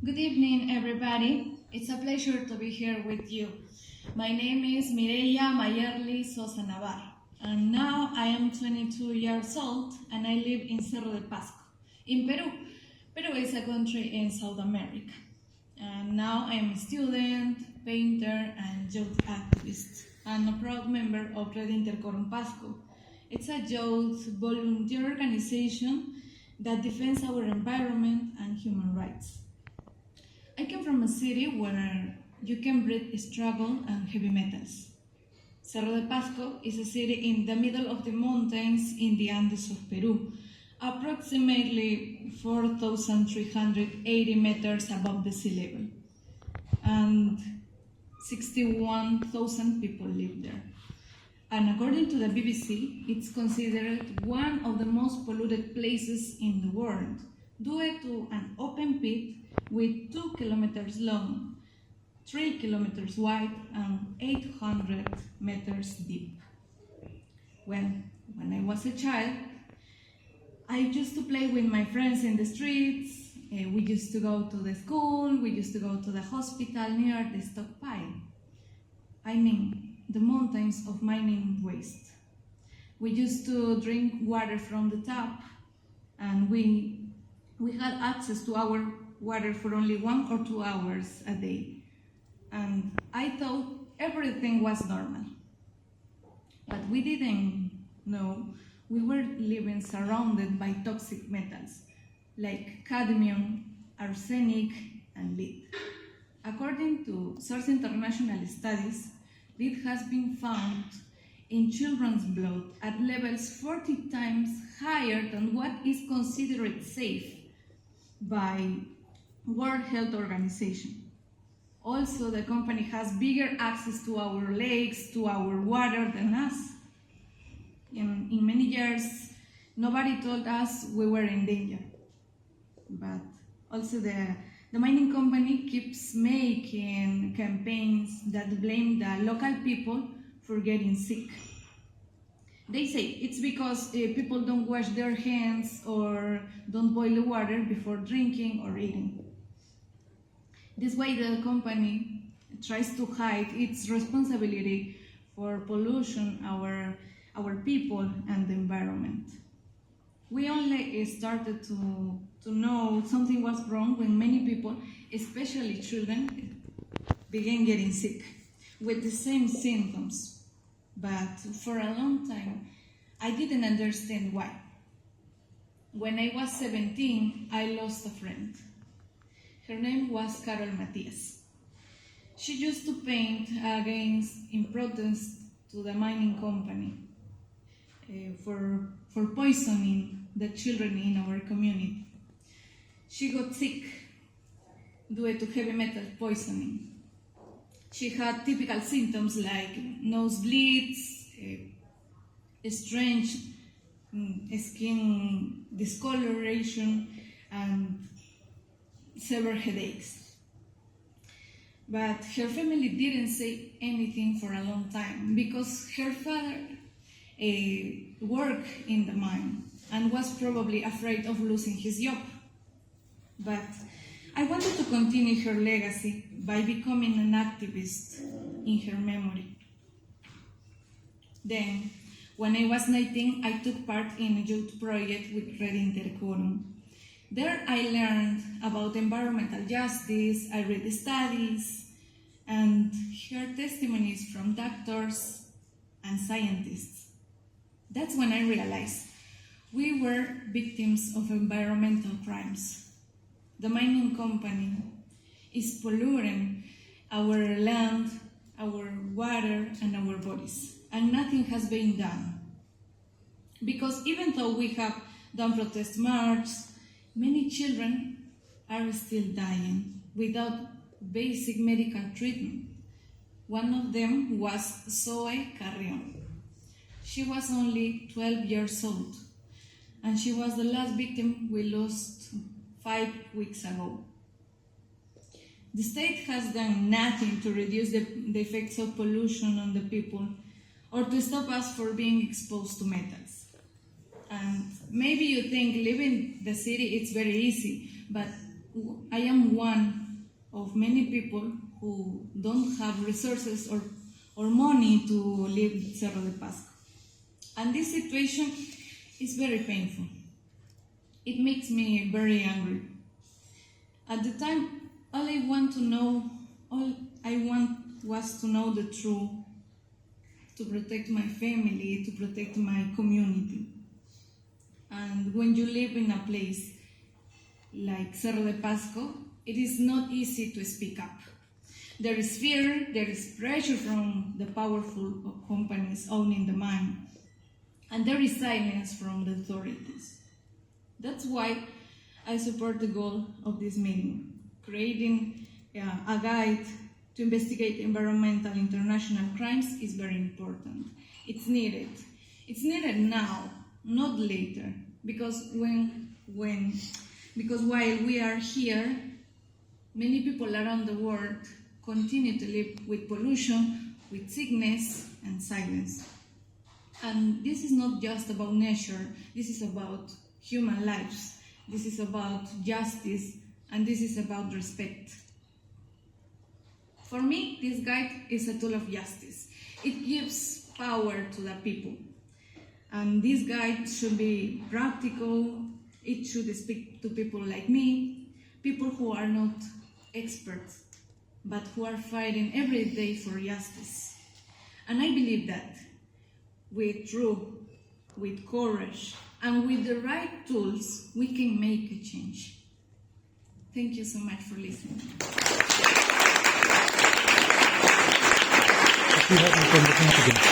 Good evening, everybody. It's a pleasure to be here with you. My name is Mireya Mayerli Sosa Navarro, and now I am 22 years old, and I live in Cerro de Pasco, in Peru. Peru is a country in South America. And now I am a student, painter, and youth activist, and a proud member of Red Intercorum Pasco. It's a youth volunteer organization that defends our environment and human rights. I came from a city where you can breathe struggle and heavy metals. Cerro de Pasco is a city in the middle of the mountains in the Andes of Peru, approximately 4,380 meters above the sea level, and 61,000 people live there. And according to the BBC, it's considered one of the most polluted places in the world, due to an open pit with 2 kilometers long, 3 kilometers wide, and 800 meters deep. Well, when I was a child, I used to play with my friends in the streets. We used to go to the school, we used to go to the hospital near the stockpile. I mean, the mountains of mining waste. We used to drink water from the tap, and we had access to our water for only 1 or 2 hours a day. And I thought everything was normal. But we didn't know we were living surrounded by toxic metals like cadmium, arsenic, and lead. According to Source International Studies, lead has been found in children's blood at levels 40 times higher than what is considered safe by World Health Organization. Also, the company has bigger access to our lakes, to our water than us. In many years, nobody told us we were in danger. But also the mining company keeps making campaigns that blame the local people for getting sick. They say it's because people don't wash their hands or don't boil the water before drinking or eating. This way the company tries to hide its responsibility for pollution, our people, and the environment. We only started to know something was wrong when many people, especially children, began getting sick with the same symptoms. But for a long time, I didn't understand why. When I was 17, I lost a friend. Her name was Carol Matias. She used to paint in protest to the mining company for poisoning the children in our community. She got sick due to heavy metal poisoning. She had typical symptoms like nosebleeds, strange skin discoloration, and severe headaches. But her family didn't say anything for a long time because her father worked in the mine and was probably afraid of losing his job. But I wanted to continue her legacy by becoming an activist in her memory. Then, when I was 19, I took part in a youth project with Red Intercorum. There I learned about environmental justice, I read studies, and heard testimonies from doctors and scientists. That's when I realized we were victims of environmental crimes. The mining company is polluting our land, our water, and our bodies, and nothing has been done. Because even though we have done protest marches, many children are still dying without basic medical treatment. One of them was Zoe Carrion. She was only 12 years old, and she was the last victim we lost 5 weeks ago. The state has done nothing to reduce the effects of pollution on the people or to stop us from being exposed to metals. And maybe you think living the city it's very easy, but I am one of many people who don't have resources or money to live in Cerro de Pasco. And this situation is very painful. It makes me very angry. At the time, all I want was to know the truth, to protect my family, to protect my community. And when you live in a place like Cerro de Pasco, it is not easy to speak up. There is fear, there is pressure from the powerful companies owning the mine, and there is silence from the authorities. That's why I support the goal of this meeting. Creating a guide to investigate environmental international crimes is very important. It's needed. It's needed now, not later, because because while we are here, many people around the world continue to live with pollution, with sickness and silence. And this is not just about nature, this is about human lives, this is about justice, and this is about respect. For me, this guide is a tool of justice. It gives power to the people. And this guide should be practical, it should speak to people like me, people who are not experts, but who are fighting every day for justice. And I believe that with truth, with courage, and with the right tools, we can make a change. Thank you so much for listening.